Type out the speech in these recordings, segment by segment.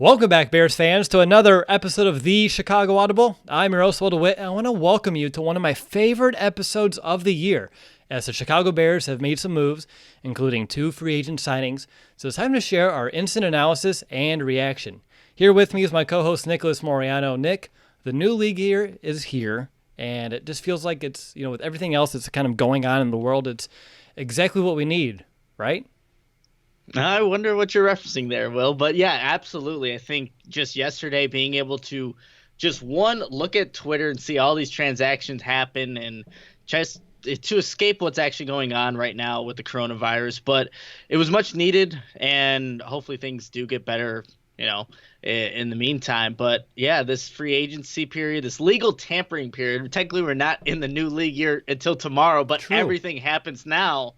Welcome back, Bears fans, to another episode of The Chicago Audible. I'm your host, Will DeWitt, and I want to welcome you to one of my favorite episodes of the year, as the Chicago Bears have made some moves, including 2 free agent signings. So it's time to share our instant analysis and reaction. Here with me is my co-host, Nicholas Moriano. Nick, the new league year is here, and it just feels like it's, with everything else that's kind of going on in the world, it's exactly what we need, right? I wonder what you're referencing there, Will. But yeah, absolutely. I think just yesterday being able to just look at Twitter and see all these transactions happen and just to escape what's actually going on right now with the coronavirus. But it was much needed, and hopefully things do get better, in the meantime. But yeah, this free agency period, this legal tampering period, technically we're not in the new league year until tomorrow, but True. Everything happens now.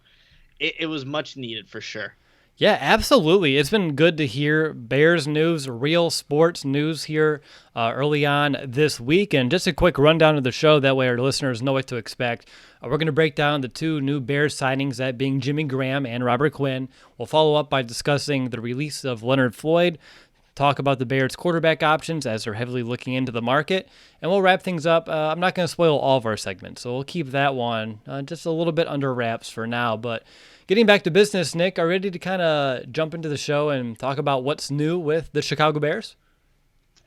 It was much needed for sure. Yeah, absolutely. It's been good to hear Bears news, real sports news here early on this week. And just a quick rundown of the show, that way our listeners know what to expect. We're going to break down the 2 new Bears signings, that being Jimmy Graham and Robert Quinn. We'll follow up by discussing the release of Leonard Floyd, talk about the Bears quarterback options as they're heavily looking into the market, and we'll wrap things up. I'm not going to spoil all of our segments, so we'll keep that one just a little bit under wraps for now. But getting back to business, Nick, are you ready to kind of jump into the show and talk about what's new with the Chicago Bears?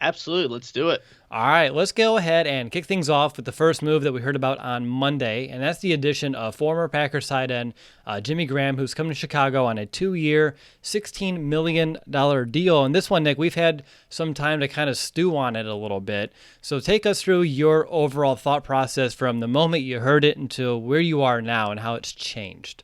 Absolutely. Let's do it. All right, let's go ahead and kick things off with the first move that we heard about on Monday, and that's the addition of former Packers tight end Jimmy Graham, who's coming to Chicago on a 2-year, $16 million deal. And this one, Nick, we've had some time to kind of stew on it a little bit. So take us through your overall thought process from the moment you heard it until where you are now and how it's changed.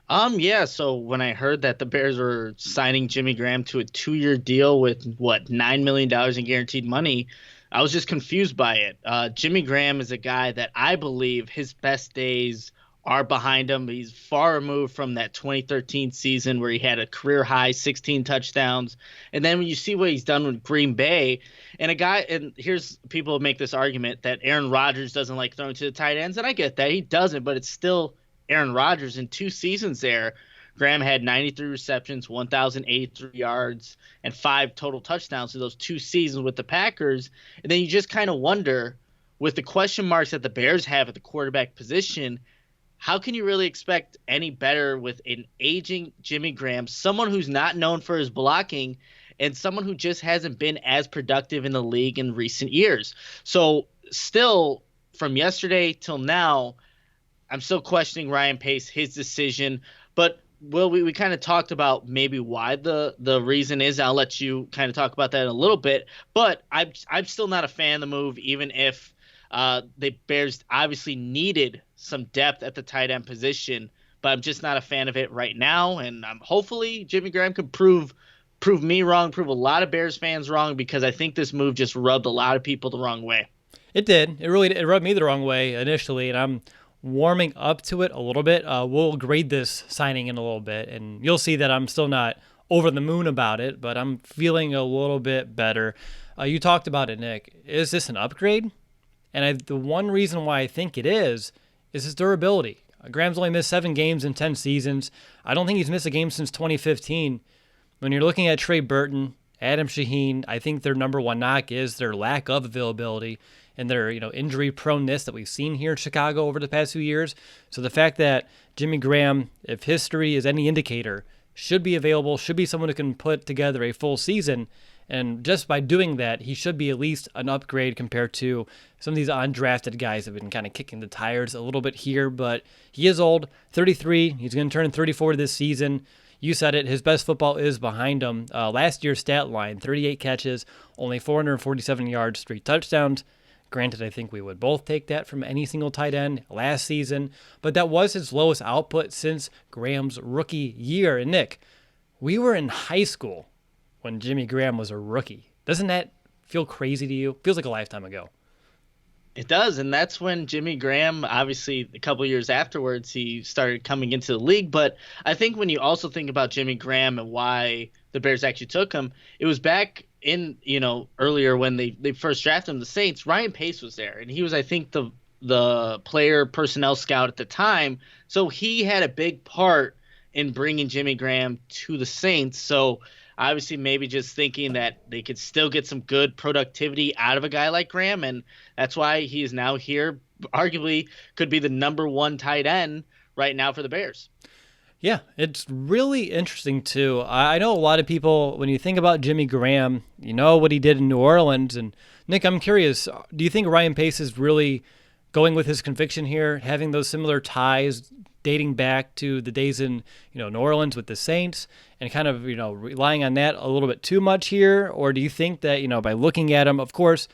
Yeah, so when I heard that the Bears were signing Jimmy Graham to a 2-year deal with $9 million in guaranteed money, I was just confused by it. Jimmy Graham is a guy that I believe his best days are behind him. He's far removed from that 2013 season where he had a career high 16 touchdowns. And then when you see what he's done with Green Bay, and here's people make this argument that Aaron Rodgers doesn't like throwing to the tight ends, and I get that. He doesn't, but it's still Aaron Rodgers. In 2 seasons there, Graham had 93 receptions, 1,083 yards, and 5 total touchdowns in those 2 seasons with the Packers. And then you just kind of wonder, with the question marks that the Bears have at the quarterback position, how can you really expect any better with an aging Jimmy Graham, someone who's not known for his blocking and someone who just hasn't been as productive in the league in recent years? So still, from yesterday till now, I'm still questioning Ryan Pace, his decision. But, Will, we kind of talked about maybe why the reason is. I'll let you kind of talk about that in a little bit. But I'm still not a fan of the move, even if the Bears obviously needed some depth at the tight end position. But I'm just not a fan of it right now. And hopefully Jimmy Graham can prove me wrong, prove a lot of Bears fans wrong, because I think this move just rubbed a lot of people the wrong way. It did. It rubbed me the wrong way initially, and I'm warming up to it a little bit. We'll grade this signing in a little bit, and you'll see that I'm still not over the moon about it, but I'm feeling a little bit better. You talked about it, Nick. Is this an upgrade? And the one reason why I think it is his durability. Graham's only missed 7 games in 10 seasons. I don't think he's missed a game since 2015. When you're looking at Trey Burton, Adam Shaheen, I think their number one knock is their lack of availability and their injury proneness that we've seen here in Chicago over the past few years. So the fact that Jimmy Graham, if history is any indicator, should be available, should be someone who can put together a full season, and just by doing that, he should be at least an upgrade compared to some of these undrafted guys that have been kind of kicking the tires a little bit here. But he is old, 33. He's going to turn 34 this season. You said it, his best football is behind him. Last year's stat line, 38 catches, only 447 yards, 3 touchdowns. Granted, I think we would both take that from any single tight end last season, but that was his lowest output since Graham's rookie year. And Nick, we were in high school when Jimmy Graham was a rookie. Doesn't that feel crazy to you? Feels like a lifetime ago. It does, and that's when Jimmy Graham, obviously a couple years afterwards, he started coming into the league. But I think when you also think about Jimmy Graham and why the Bears actually took him, it was back in, earlier when they first drafted him, the Saints. Ryan Pace was there, and he was, I think, the player personnel scout at the time. So he had a big part in bringing Jimmy Graham to the Saints. So obviously maybe just thinking that they could still get some good productivity out of a guy like Graham. And that's why he is now here, arguably could be the number one tight end right now for the Bears. Yeah, it's really interesting too. I know a lot of people, when you think about Jimmy Graham, you know what he did in New Orleans. And Nick, I'm curious, do you think Ryan Pace is really going with his conviction here, having those similar ties dating back to the days in, New Orleans with the Saints, and kind of, relying on that a little bit too much here? Or do you think that, by looking at him, of course,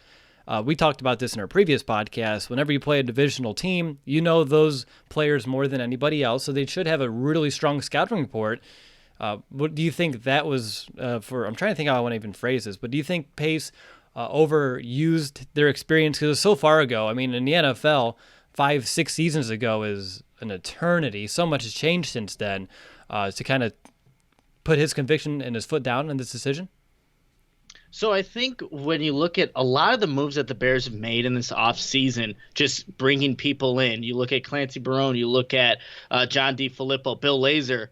we talked about this in our previous podcast. Whenever you play a divisional team, you know those players more than anybody else, so they should have a really strong scouting report. What do you think that was for? I'm trying to think how I want to even phrase this, but do you think Pace overused their experience? Because it was so far ago. I mean, in the NFL, 5-6 seasons ago is an eternity. So much has changed since then. To kind of put his conviction and his foot down in this decision. So I think when you look at a lot of the moves that the Bears have made in this offseason, just bringing people in, you look at Clancy Barone, you look at John DeFilippo, Bill Lazor,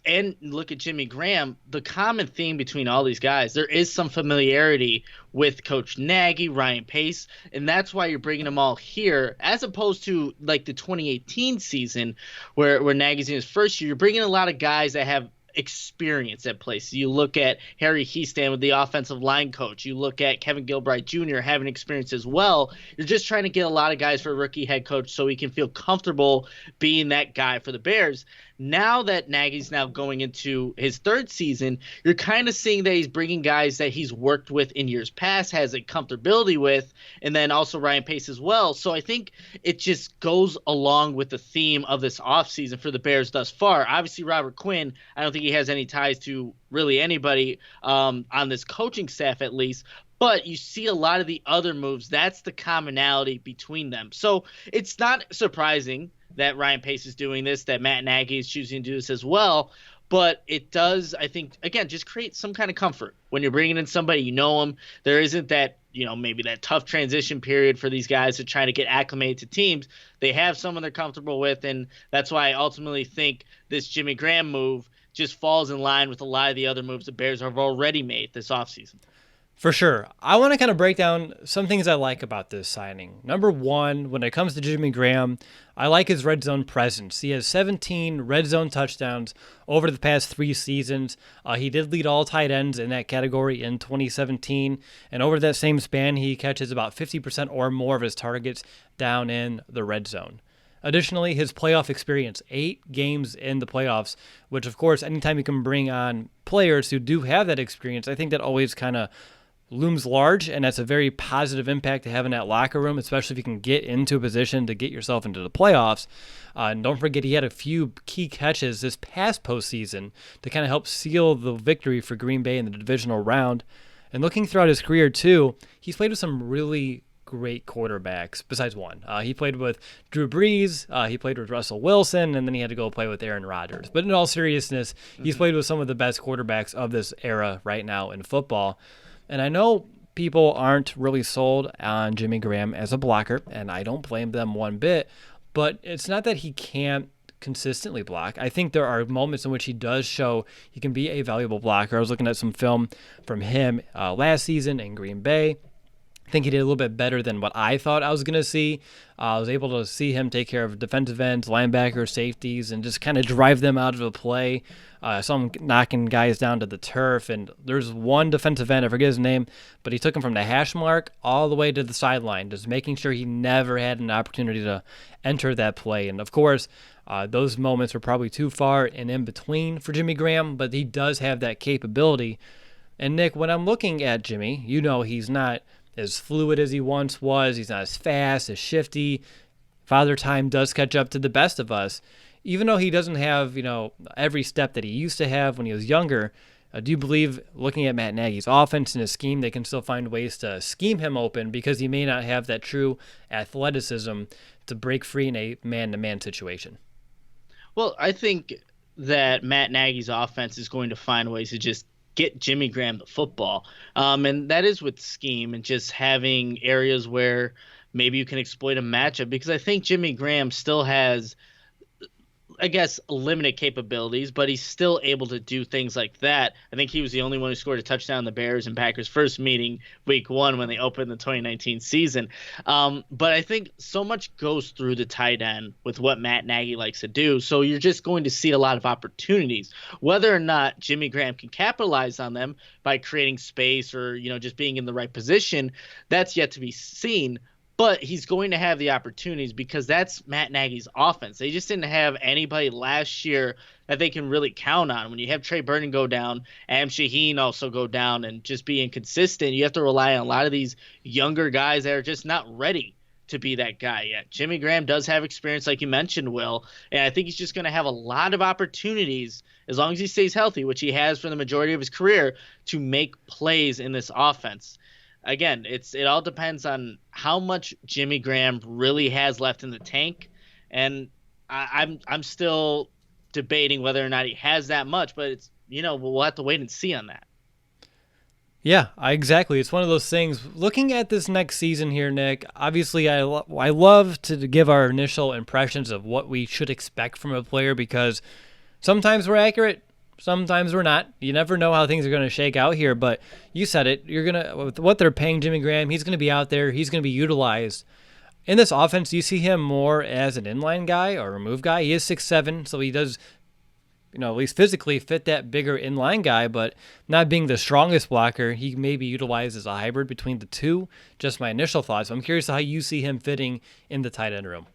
and look at Jimmy Graham, the common theme between all these guys, there is some familiarity with Coach Nagy, Ryan Pace, and that's why you're bringing them all here, as opposed to like the 2018 season where Nagy's in his first year. You're bringing a lot of guys that have experience at place. You look at Harry Heastan with the offensive line coach. You look at Kevin Gilbride Jr. having experience as well. You're just trying to get a lot of guys for a rookie head coach so he can feel comfortable being that guy for the Bears. Now that Nagy's now going into his third season, you're kind of seeing that he's bringing guys that he's worked with in years past, has a comfortability with, and then also Ryan Pace as well. So I think it just goes along with the theme of this offseason for the Bears thus far. Obviously, Robert Quinn, I don't think he has any ties to really anybody on this coaching staff at least. But you see a lot of the other moves. That's the commonality between them. So it's not surprising that Ryan Pace is doing this, that Matt Nagy is choosing to do this as well. But it does, I think, again, just create some kind of comfort. When you're bringing in somebody, you know them. There isn't that, maybe that tough transition period for these guys to try to get acclimated to teams. They have someone they're comfortable with, and that's why I ultimately think this Jimmy Graham move just falls in line with a lot of the other moves the Bears have already made this offseason. For sure. I want to kind of break down some things I like about this signing. Number one, when it comes to Jimmy Graham, I like his red zone presence. He has 17 red zone touchdowns over the past 3 seasons. He did lead all tight ends in that category in 2017. And over that same span, he catches about 50% or more of his targets down in the red zone. Additionally, his playoff experience, 8 games in the playoffs, which, of course, anytime you can bring on players who do have that experience, I think that always kind of looms large, and that's a very positive impact to have in that locker room, especially if you can get into a position to get yourself into the playoffs. And don't forget, he had a few key catches this past postseason to kind of help seal the victory for Green Bay in the divisional round. And looking throughout his career, too, he's played with some really great quarterbacks, besides one. He played with Drew Brees, he played with Russell Wilson, and then he had to go play with Aaron Rodgers. But in all seriousness, he's played with some of the best quarterbacks of this era right now in football. And I know people aren't really sold on Jimmy Graham as a blocker, and I don't blame them one bit, but it's not that he can't consistently block. I think there are moments in which he does show he can be a valuable blocker. I was looking at some film from him last season in Green Bay. I think he did a little bit better than what I thought I was going to see. I was able to see him take care of defensive ends, linebackers, safeties, and just kind of drive them out of the play. I saw him knocking guys down to the turf, and there's one defensive end, I forget his name, but he took him from the hash mark all the way to the sideline, just making sure he never had an opportunity to enter that play. And, of course, those moments were probably too far and in between for Jimmy Graham, but he does have that capability. And, Nick, when I'm looking at Jimmy, he's not as fluid as he once was. He's not as fast, as shifty. Father Time does catch up to the best of us. Even though he doesn't have, every step that he used to have when he was younger, do you believe, looking at Matt Nagy's offense and his scheme, they can still find ways to scheme him open because he may not have that true athleticism to break free in a man-to-man situation? Well, I think that Matt Nagy's offense is going to find ways to just get Jimmy Graham the football. And that is with scheme and just having areas where maybe you can exploit a matchup, because I think Jimmy Graham still has I guess, limited capabilities, but he's still able to do things like that. I think he was the only one who scored a touchdown in the Bears and Packers first meeting week 1 when they opened the 2019 season. But I think so much goes through the tight end with what Matt Nagy likes to do. So you're just going to see a lot of opportunities. Whether or not Jimmy Graham can capitalize on them by creating space or, just being in the right position, that's yet to be seen. But he's going to have the opportunities because that's Matt Nagy's offense. They just didn't have anybody last year that they can really count on. When you have Trey Burton go down, Adam Shaheen also go down, and just be inconsistent, you have to rely on a lot of these younger guys that are just not ready to be that guy yet. Jimmy Graham does have experience, like you mentioned, Will, and I think he's just going to have a lot of opportunities as long as he stays healthy, which he has for the majority of his career, to make plays in this offense. Again, it all depends on how much Jimmy Graham really has left in the tank, and I'm still debating whether or not he has that much. But we'll have to wait and see on that. Yeah, exactly. It's one of those things. Looking at this next season here, Nick, obviously I love to give our initial impressions of what we should expect from a player because sometimes we're accurate. Sometimes we're not. You never know how things are going to shake out here, but you said it. With what they're paying Jimmy Graham, he's going to be out there. He's going to be utilized. In this offense, you see him more as an inline guy or a move guy. He is 6'7", so he does, at least physically fit that bigger inline guy, but not being the strongest blocker, he may be utilized as a hybrid between the two. Just my initial thoughts. I'm curious how you see him fitting in the tight end room.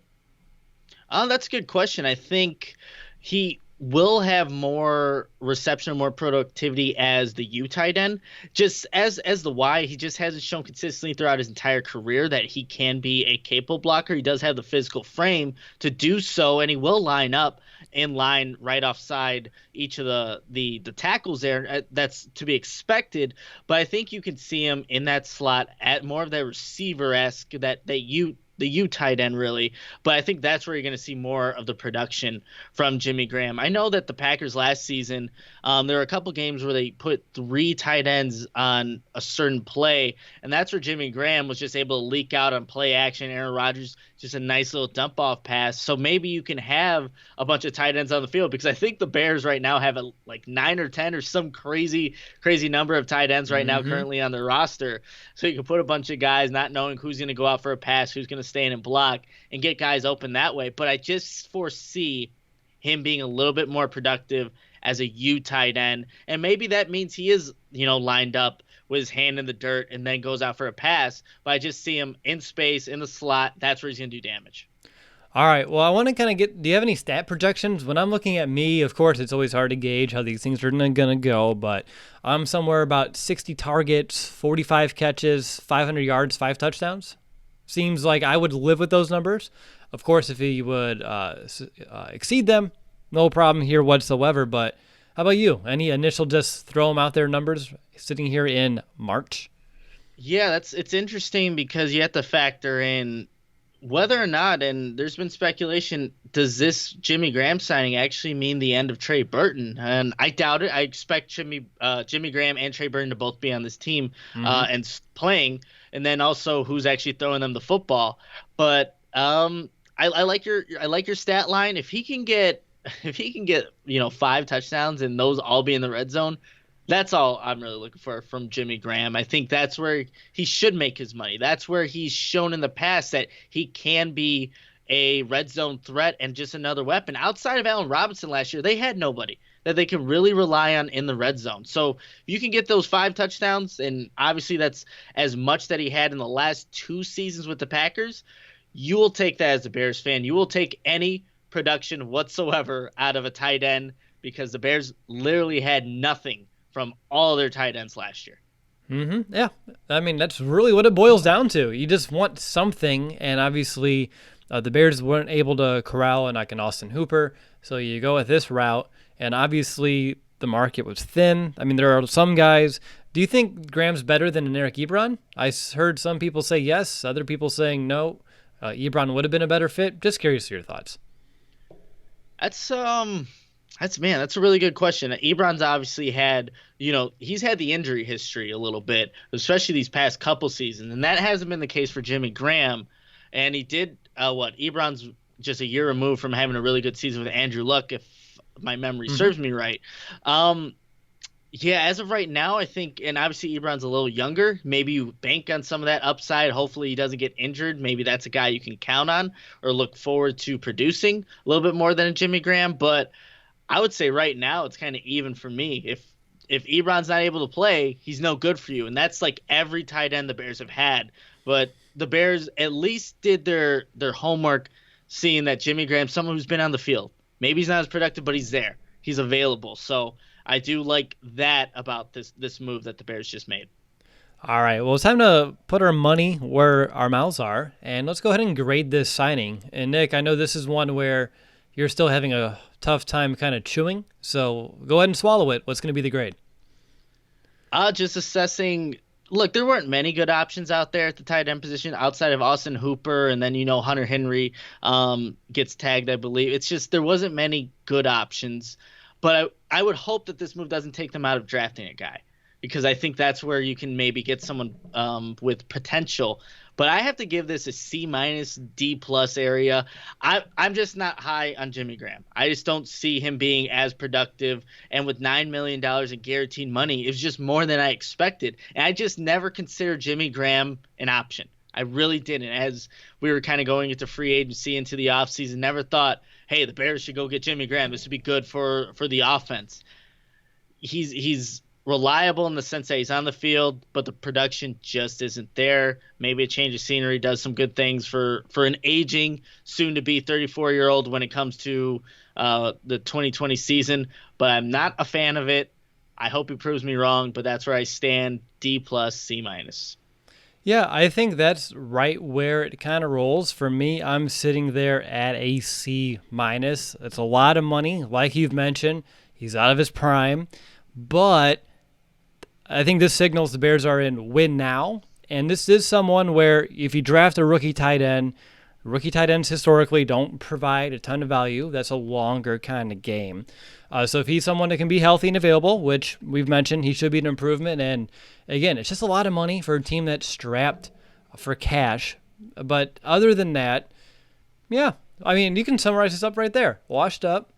That's a good question. I think he will have more reception, more productivity as the U tight end. Just as the Y, he just hasn't shown consistently throughout his entire career that he can be a capable blocker. He does have the physical frame to do so, and he will line up in line right offside each of the tackles there. That's to be expected, but I think you can see him in that slot at more of that receiver-esque, the U tight end, really. But I think that's where you're going to see more of the production from Jimmy Graham. I know that the Packers last season, there were a couple games where they put 3 tight ends on a certain play, and that's where Jimmy Graham was just able to leak out on play action. Aaron Rodgers, just a nice little dump-off pass. So maybe you can have a bunch of tight ends on the field, because I think the Bears right now have like 9 or 10 or some crazy number of tight ends right now currently on their roster. So you can put a bunch of guys not knowing who's going to go out for a pass, who's going to stay in and block, and get guys open that way. But I just foresee him being a little bit more productive as a U tight end, and maybe that means he is, lined up with his hand in the dirt and then goes out for a pass. But I just see him in space, in the slot. That's where he's going to do damage. All right. Well, I want to kind of do you have any stat projections? When I'm looking at me, of course, it's always hard to gauge how these things are going to go, but I'm somewhere about 60 targets, 45 catches, 500 yards, 5 touchdowns. Seems like I would live with those numbers. Of course, if he would exceed them, no problem here whatsoever. But how about you? Any initial just throw them out there numbers sitting here in March? Yeah, it's interesting because you have to factor in whether or not, and there's been speculation, does this Jimmy Graham signing actually mean the end of Trey Burton? And I doubt it. I expect Jimmy Graham and Trey Burton to both be on this team and playing, and then also who's actually throwing them the football. But I like your stat line. If he can get 5 touchdowns and those all be in the red zone, that's all I'm really looking for from Jimmy Graham. I think that's where he should make his money. That's where he's shown in the past that he can be a red zone threat and just another weapon. Outside of Allen Robinson last year, they had nobody that they can really rely on in the red zone. So you can get those 5 touchdowns, and obviously that's as much that he had in the last 2 seasons with the Packers. You will take that as a Bears fan. You will take any production whatsoever out of a tight end, because the Bears literally had nothing from all their tight ends last year. Yeah. I mean, that's really what it boils down to. You just want something, and obviously the Bears weren't able to corral an Austin Hooper, so you go with this route, and obviously the market was thin. I mean, there are some guys. Do you think Graham's better than an Eric Ebron? I heard some people say yes, other people saying no. Ebron would have been a better fit. Just curious to your thoughts. That's a really good question. Ebron's obviously had, he's had the injury history a little bit, especially these past couple seasons, and that hasn't been the case for Jimmy Graham. And he did Ebron's just a year removed from having a really good season with Andrew Luck, if my memory Hmm. serves me right. Um, yeah, as of right now, I think, and obviously Ebron's a little younger. Maybe you bank on some of that upside. Hopefully, he doesn't get injured. Maybe that's a guy you can count on or look forward to producing a little bit more than a Jimmy Graham. But I would say right now it's kind of even for me. If Ebron's not able to play, he's no good for you, and that's like every tight end the Bears have had. But the Bears at least did their homework, seeing that Jimmy Graham's someone who's been on the field. Maybe he's not as productive, but he's there. He's available. So I do like that about this move that the Bears just made. All right. Well, it's time to put our money where our mouths are, and let's go ahead and grade this signing. And Nick, I know this is one where you're still having a tough time kind of chewing, so go ahead and swallow it. What's going to be the grade? Just assessing. Look, there weren't many good options out there at the tight end position outside of Austin Hooper, and then Hunter Henry gets tagged, I believe. It's just there wasn't many good options, but I would hope that this move doesn't take them out of drafting a guy, because I think that's where you can maybe get someone with potential. But I have to give this a C minus D plus area. I'm just not high on Jimmy Graham. I just don't see him being as productive. And with $9 million in guaranteed money, it was just more than I expected. And I just never considered Jimmy Graham an option. I really didn't. As we were kind of going into free agency into the offseason, never thought, hey, the Bears should go get Jimmy Graham. This would be good for the offense. He's reliable in the sense that he's on the field, but the production just isn't there. Maybe a change of scenery does some good things for an aging, soon-to-be 34-year-old when it comes to the 2020 season, but I'm not a fan of it. I hope he proves me wrong, but that's where I stand, D plus, C minus. Yeah, I think that's right where it kind of rolls. For me, I'm sitting there at a C minus. It's a lot of money, like you've mentioned. He's out of his prime, but I think this signals the Bears are in win now. And this is someone where if you draft a rookie tight ends historically don't provide a ton of value. That's a longer kind of game. So if he's someone that can be healthy and available, which we've mentioned, he should be an improvement. And again, it's just a lot of money for a team that's strapped for cash. But other than that, yeah, I mean, you can summarize this up right there. Washed up.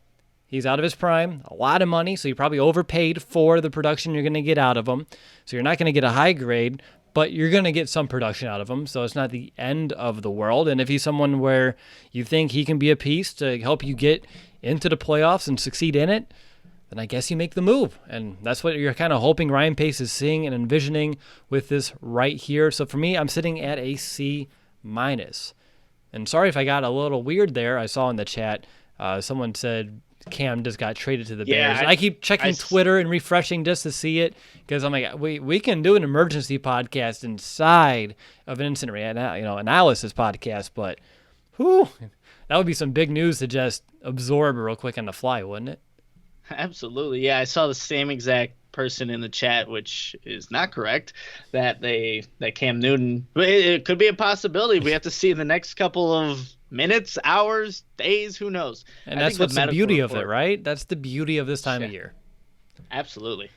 He's out of his prime, a lot of money, so you probably overpaid for the production you're going to get out of him. So you're not going to get a high grade, but you're going to get some production out of him, so it's not the end of the world. And if he's someone where you think he can be a piece to help you get into the playoffs and succeed in it, then I guess you make the move. And that's what you're kind of hoping Ryan Pace is seeing and envisioning with this right here. So for me, I'm sitting at a C minus. And sorry if I got a little weird there. I saw in the chat, someone said Cam just got traded to the Bears. I keep checking Twitter and refreshing just to see it because I'm like, we can do an emergency podcast inside of an instant analysis podcast, but whew, that would be some big news to just absorb real quick on the fly, wouldn't it? Absolutely. Yeah, I saw the same exact person in the chat, which is not correct, that Cam Newton, but it could be a possibility. We have to see in the next couple of minutes, hours, days, who knows. And that's what's the beauty of it, right? That's the beauty of this time of year. Absolutely.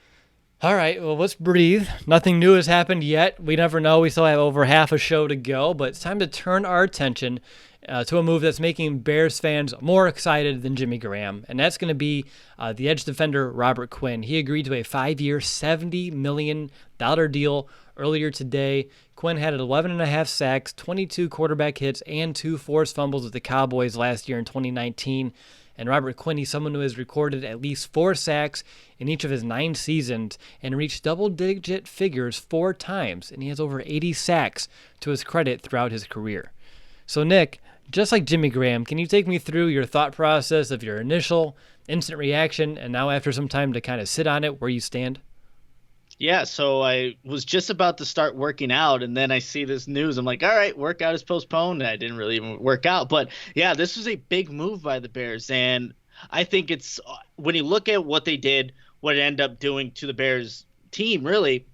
All right, well, let's breathe. Nothing new has happened yet. We never know. We still have over half a show to go, but it's time to turn our attention to a move that's making Bears fans more excited than Jimmy Graham, and that's going to be the edge defender Robert Quinn. He agreed to a 5-year, $70 million deal earlier today. Quinn had 11.5 sacks, 22 quarterback hits, and 2 forced fumbles with the Cowboys last year in 2019. And Robert Quinn, he's someone who has recorded at least 4 sacks in each of his 9 seasons and reached double-digit figures 4 times, and he has over 80 sacks to his credit throughout his career. So, Nick, just like Jimmy Graham, can you take me through your thought process of your initial instant reaction and now after some time to kind of sit on it, where you stand? Yeah, so I was just about to start working out, and then I see this news. I'm like, all right, workout is postponed. I didn't really even work out. But, yeah, this was a big move by the Bears, and I think it's when you look at what they did, what it ended up doing to the Bears team, really,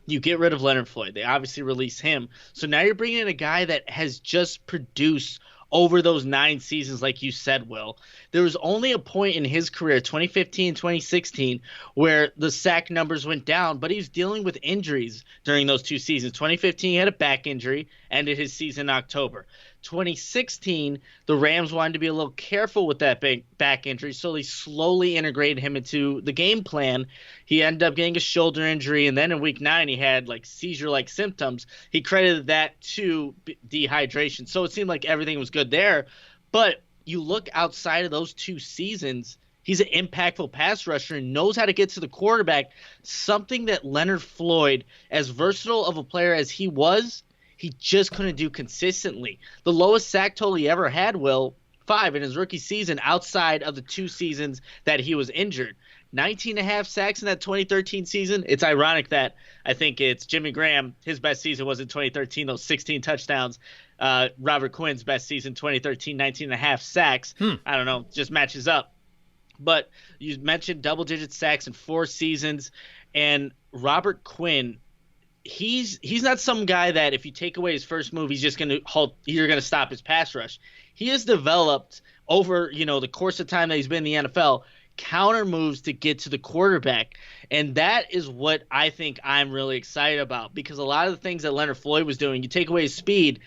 you get rid of Leonard Floyd. They obviously release him. So now you're bringing in a guy that has just produced over those 9 seasons, like you said, Will. There was only a point in his career, 2015, 2016, where the sack numbers went down, but he was dealing with injuries during those 2 seasons. 2015, he had a back injury, ended his season in October. 2016, the Rams wanted to be a little careful with that back injury, so they slowly integrated him into the game plan. He ended up getting a shoulder injury, and then in week 9, he had like seizure-like symptoms. He credited that to dehydration, so it seemed like everything was good there. But you look outside of those 2 seasons, he's an impactful pass rusher and knows how to get to the quarterback, something that Leonard Floyd, as versatile of a player as he was, he just couldn't do consistently. The lowest sack total he ever had, 5 in his rookie season outside of the 2 seasons that he was injured. 19.5 sacks in that 2013 season. It's ironic that I think it's Jimmy Graham, his best season was in 2013, those 16 touchdowns. Robert Quinn's best season, 2013, 19.5 sacks. I don't know, just matches up. But you mentioned double-digit sacks in 4 seasons, and Robert Quinn, he's not some guy that if you take away his first move, he's just going to halt. You're going to stop his pass rush. He has developed over the course of time that he's been in the NFL counter moves to get to the quarterback, and that is what I think I'm really excited about, because a lot of the things that Leonard Floyd was doing, you take away his speed,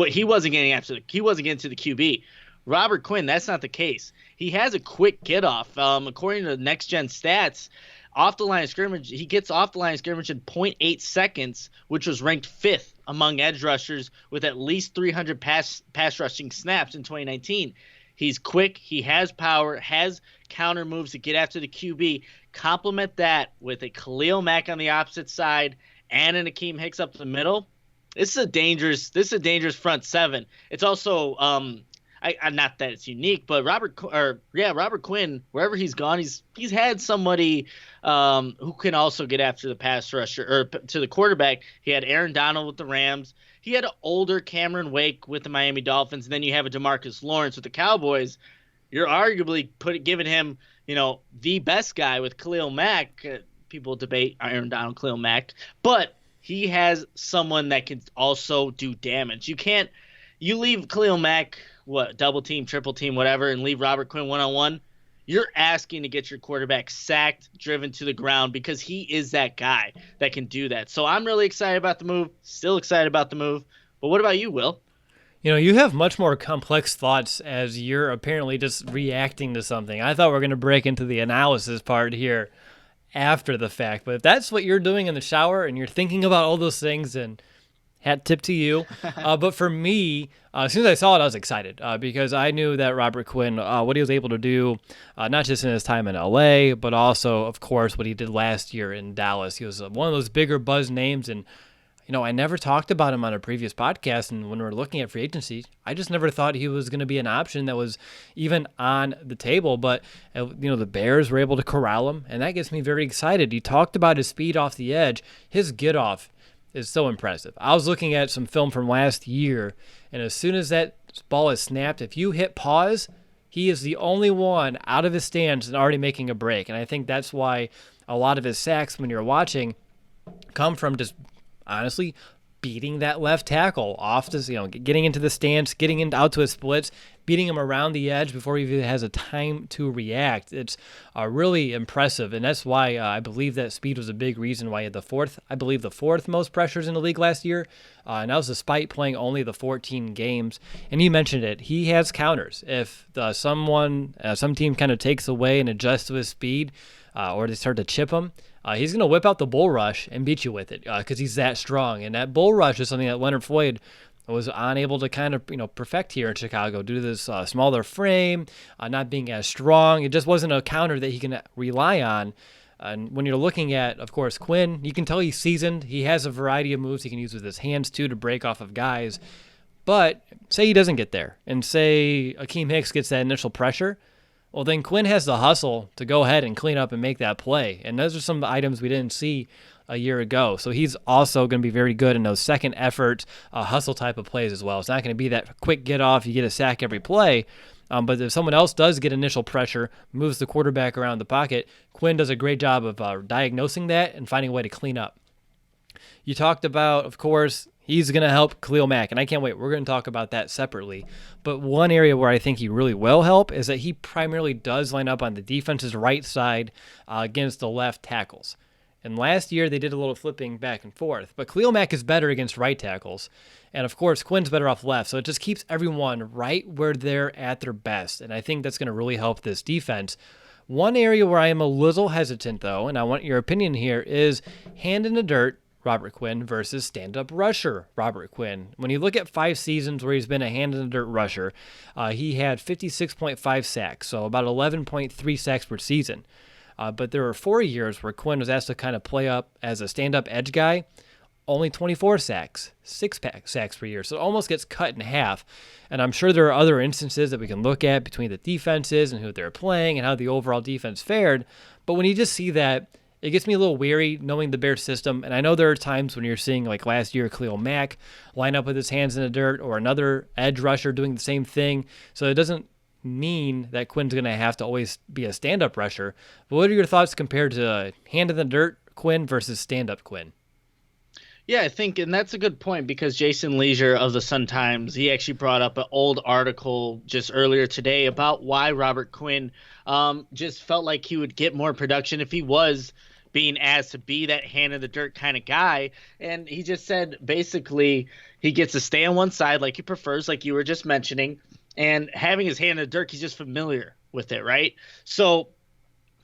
he wasn't getting to the QB. Robert Quinn, that's not the case. He has a quick get off. According to Next Gen Stats, off the line of scrimmage, he gets off the line of scrimmage in 0.8 seconds, which was ranked 5th among edge rushers with at least 300 pass rushing snaps in 2019. He's quick, he has power, has counter moves to get after the QB. Complement that with a Khalil Mack on the opposite side and an Akeem Hicks up the middle. This is a dangerous front seven. It's also not that it's unique, but Robert Quinn, wherever he's gone, he's had somebody who can also get after the pass rusher or to the quarterback. He had Aaron Donald with the Rams. He had an older Cameron Wake with the Miami Dolphins, and then you have a DeMarcus Lawrence with the Cowboys. You're arguably giving him, the best guy with Khalil Mack. People debate Aaron Donald, Khalil Mack, but he has someone that can also do damage. You leave Khalil Mack, double team, triple team, whatever, and leave Robert Quinn one-on-one, you're asking to get your quarterback sacked, driven to the ground, because he is that guy that can do that. So I'm really excited about the move, still excited about the move. But what about you, Will? You have much more complex thoughts as you're apparently just reacting to something. I thought we were going to break into the analysis part here after the fact. But if that's what you're doing in the shower and you're thinking about all those things, and hat tip to you. But for me, as soon as I saw it, I was excited because I knew that Robert Quinn, what he was able to do, not just in his time in LA, but also, of course, what he did last year in Dallas. He was one of those bigger buzz names, and I never talked about him on a previous podcast, and when we were looking at free agency, I just never thought he was going to be an option that was even on the table. But, the Bears were able to corral him, and that gets me very excited. You talked about his speed off the edge. His get-off is so impressive. I was looking at some film from last year, and as soon as that ball is snapped, if you hit pause, he is the only one out of his stance and already making a break. And I think that's why a lot of his sacks, when you're watching, come from just honestly beating that left tackle off this, getting into the stance, getting out to his splits, beating him around the edge before he even has a time to react. It's really impressive, and that's why I believe that speed was a big reason why he had the fourth most pressures in the league last year, and that was despite playing only the 14 games. And you mentioned it, he has counters. If some team kind of takes away and adjusts to his speed, or they start to chip him, he's going to whip out the bull rush and beat you with it because he's that strong. And that bull rush is something that Leonard Floyd was unable to kind of perfect here in Chicago due to this smaller frame, not being as strong. It just wasn't a counter that he can rely on. And when you're looking at, of course, Quinn, you can tell he's seasoned. He has a variety of moves he can use with his hands too to break off of guys. But say he doesn't get there, and say Akeem Hicks gets that initial pressure, well, then Quinn has the hustle to go ahead and clean up and make that play. And those are some of the items we didn't see a year ago. So he's also going to be very good in those second effort hustle type of plays as well. It's not going to be that quick get off, you get a sack every play. But if someone else does get initial pressure, moves the quarterback around the pocket, Quinn does a great job of diagnosing that and finding a way to clean up. You talked about, of course, he's going to help Khalil Mack, and I can't wait. We're going to talk about that separately. But one area where I think he really will help is that he primarily does line up on the defense's right side against the left tackles. And last year they did a little flipping back and forth. But Khalil Mack is better against right tackles. And of course, Quinn's better off left. So it just keeps everyone right where they're at their best. And I think that's going to really help this defense. One area where I am a little hesitant, though, and I want your opinion here, is hand in the dirt Robert Quinn versus stand-up rusher Robert Quinn. When you look at 5 seasons where he's been a hand-in-the-dirt rusher, he had 56.5 sacks, so about 11.3 sacks per season. But there were 4 years where Quinn was asked to kind of play up as a stand-up edge guy, only 24 sacks, 6 sacks per year. So it almost gets cut in half. And I'm sure there are other instances that we can look at between the defenses and who they're playing and how the overall defense fared. But when you just see that, it gets me a little weary knowing the Bears system. And I know there are times when you're seeing, like last year, Khalil Mack line up with his hands in the dirt or another edge rusher doing the same thing. So it doesn't mean that Quinn's going to have to always be a stand-up rusher. But what are your thoughts compared to hand in the dirt Quinn versus stand-up Quinn? Yeah, I think, and that's a good point because Jason Leisure of the Sun-Times, he actually brought up an old article just earlier today about why Robert Quinn just felt like he would get more production if he was being asked to be that hand-in-the-dirt kind of guy. And he just said basically he gets to stay on one side like he prefers, like you were just mentioning, and having his hand in the dirt, he's just familiar with it, right? So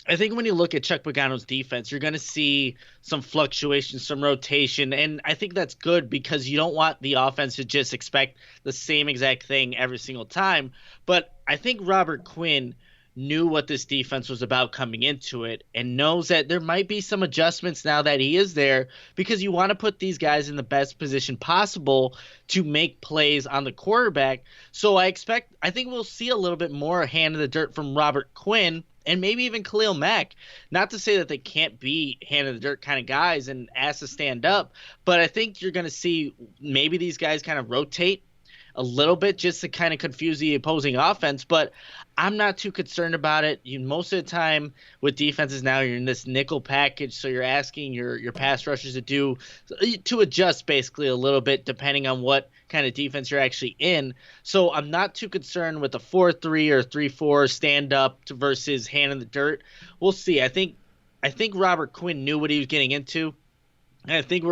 I think when you look at Chuck Pagano's defense, you're going to see some fluctuation, some rotation, and I think that's good because you don't want the offense to just expect the same exact thing every single time. But I think Robert Quinn knew what this defense was about coming into it and knows that there might be some adjustments now that he is there because you want to put these guys in the best position possible to make plays on the quarterback. So I think we'll see a little bit more hand in the dirt from Robert Quinn and maybe even Khalil Mack. Not to say that they can't be hand in the dirt kind of guys and asked to stand up, but I think you're going to see maybe these guys kind of rotate a little bit just to kind of confuse the opposing offense, but I'm not too concerned about it. Most of the time with defenses now, you're in this nickel package, so you're asking your pass rushers to adjust basically a little bit depending on what kind of defense you're actually in. So I'm not too concerned with the 4-3 or 3-4 stand up versus hand in the dirt. We'll see. I think Robert Quinn knew what he was getting into. And I think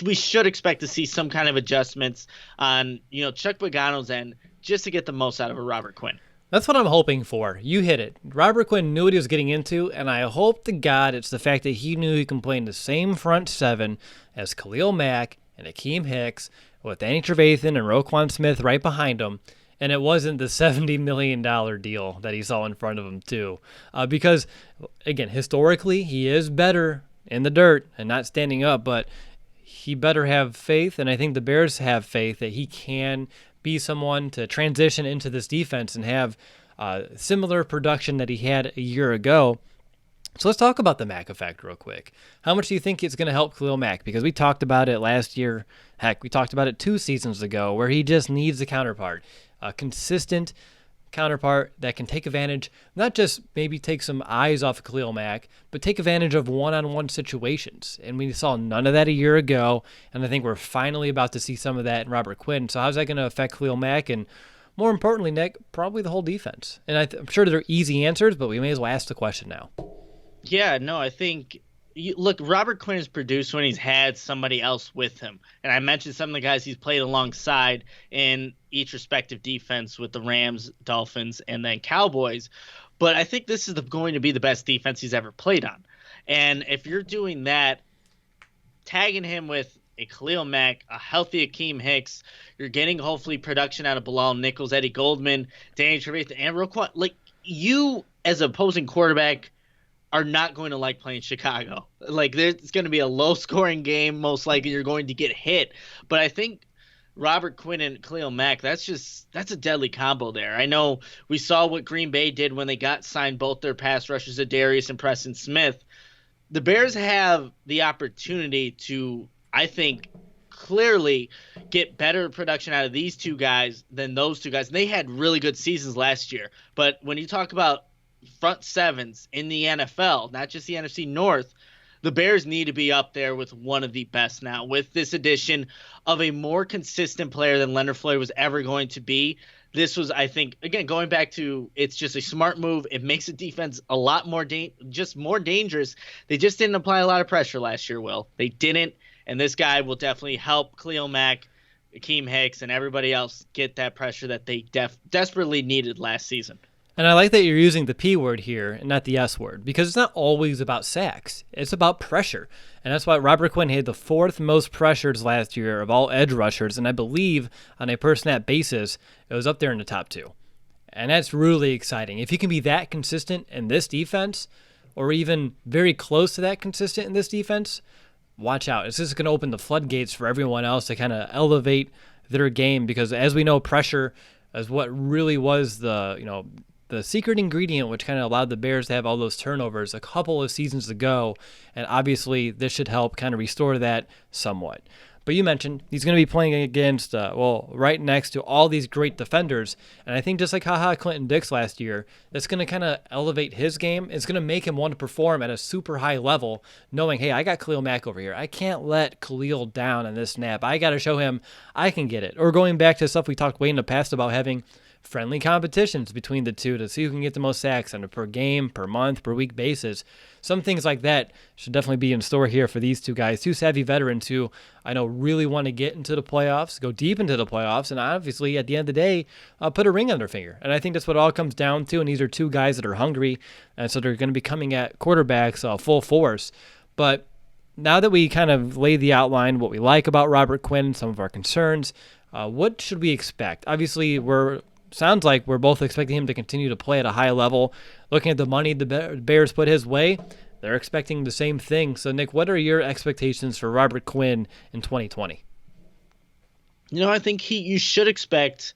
we should expect to see some kind of adjustments on, Chuck Pagano's end just to get the most out of a Robert Quinn. That's what I'm hoping for. You hit it. Robert Quinn knew what he was getting into, and I hope to God it's the fact that he knew he can play in the same front seven as Khalil Mack and Akeem Hicks with Danny Trevathan and Roquan Smith right behind him. And it wasn't the $70 million deal that he saw in front of him, too. Because, again, historically, he is better in the dirt and not standing up, but he better have faith, and I think the Bears have faith that he can be someone to transition into this defense and have similar production that he had a year ago. So let's talk about the Mack Effect real quick. How much do you think it's going to help Khalil Mack? Because we talked about it last year. Heck, we talked about it 2 seasons ago where he just needs a counterpart, a consistent counterpart that can take advantage, not just maybe take some eyes off of Khalil Mack, but take advantage of one-on-one situations. And we saw none of that a year ago, and I think we're finally about to see some of that in Robert Quinn. So how's that going to affect Khalil Mack? And more importantly, Nick, probably the whole defense. And I'm sure there are easy answers, but we may as well ask the question now. Yeah, no, I think look, Robert Quinn has produced when he's had somebody else with him. And I mentioned some of the guys he's played alongside in each respective defense with the Rams, Dolphins, and then Cowboys. But I think this is going to be the best defense he's ever played on. And if you're doing that, tagging him with a Khalil Mack, a healthy Akeem Hicks, you're getting hopefully production out of Bilal Nichols, Eddie Goldman, Danny Trevathan, and Roquan. Like, you as an opposing quarterback are not going to like playing Chicago. Like, it's going to be a low-scoring game. Most likely you're going to get hit. But I think Robert Quinn and Khalil Mack, that's a deadly combo there. I know we saw what Green Bay did when they signed both their pass rushers, Adarius and Preston Smith. The Bears have the opportunity to, I think, clearly get better production out of these two guys than those two guys. And they had really good seasons last year. But when you talk about front sevens in the NFL, not just the NFC North, the Bears need to be up there with one of the best now. With this addition of a more consistent player than Leonard Floyd was ever going to be, this was, I think, again, going back to it's just a smart move. It makes the defense a lot more just more dangerous. They just didn't apply a lot of pressure last year, Will. They didn't, and this guy will definitely help Khalil Mack, Akeem Hicks, and everybody else get that pressure that they desperately needed last season. And I like that you're using the P word here and not the S word, because it's not always about sacks. It's about pressure. And that's why Robert Quinn had the fourth most pressures last year of all edge rushers. And I believe on a per snap basis, it was up there in the top two. And that's really exciting. If he can be that consistent in this defense, or even very close to that consistent in this defense, watch out. It's just going to open the floodgates for everyone else to kind of elevate their game, because as we know, pressure is what really was the secret ingredient which kind of allowed the Bears to have all those turnovers a couple of seasons ago, and obviously this should help kind of restore that somewhat. But you mentioned he's going to be playing against, right next to all these great defenders, and I think just like Clinton Dix last year, that's going to kind of elevate his game. It's going to make him want to perform at a super high level, knowing, hey, I got Khalil Mack over here. I can't let Khalil down in this snap. I got to show him I can get it. Or going back to stuff we talked way in the past about having friendly competitions between the two to see who can get the most sacks on a per game, per month, per week basis. Some things like that should definitely be in store here for these two guys, two savvy veterans who I know really want to get into the playoffs, go deep into the playoffs, and obviously at the end of the day, put a ring on their finger. And I think that's what it all comes down to, and these are two guys that are hungry, and so they're going to be coming at quarterbacks full force. But now that we kind of laid the outline, what we like about Robert Quinn, some of our concerns, what should we expect? Obviously, sounds like we're both expecting him to continue to play at a high level. Looking at the money the Bears put his way, they're expecting the same thing. So, Nick, what are your expectations for Robert Quinn in 2020? I think you should expect,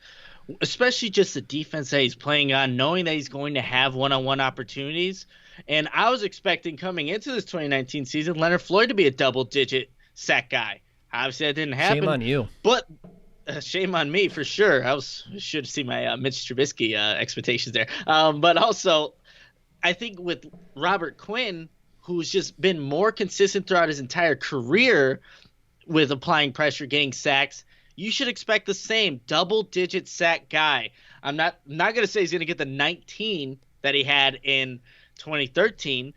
especially just the defense that he's playing on, knowing that he's going to have one-on-one opportunities. And I was expecting coming into this 2019 season, Leonard Floyd to be a double-digit sack guy. Obviously, that didn't happen. Shame on you. But shame on me for sure. I should see my Mitch Trubisky expectations there. But also, I think with Robert Quinn, who's just been more consistent throughout his entire career with applying pressure, getting sacks, you should expect the same double-digit sack guy. I'm not going to say he's going to get the 19 that he had in 2013,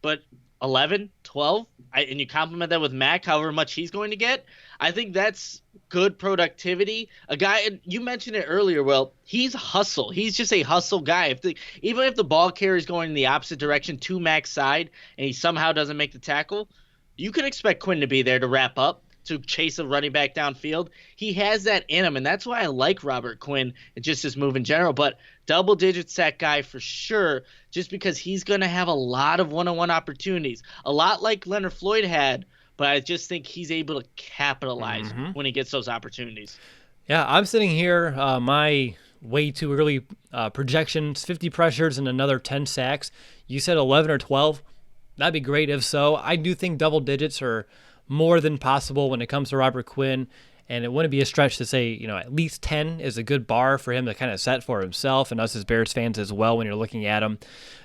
but 11, 12, and you complement that with Mack, however much he's going to get, I think that's good productivity. A guy, and you mentioned it earlier, Will, he's hustle. He's just a hustle guy. Even if the ball carrier is going in the opposite direction to Mack's side and he somehow doesn't make the tackle, you can expect Quinn to be there to wrap up, to chase a running back downfield. He has that in him, and that's why I like Robert Quinn and just his move in general. But double-digit sack guy for sure, just because he's going to have a lot of one-on-one opportunities, a lot like Leonard Floyd had, but I just think he's able to capitalize when he gets those opportunities. Yeah, I'm sitting here, my way too early projections, 50 pressures and another 10 sacks. You said 11 or 12. That'd be great if so. I do think double digits are more than possible when it comes to Robert Quinn, and it wouldn't be a stretch to say, at least 10 is a good bar for him to kind of set for himself and us as Bears fans as well when you're looking at him.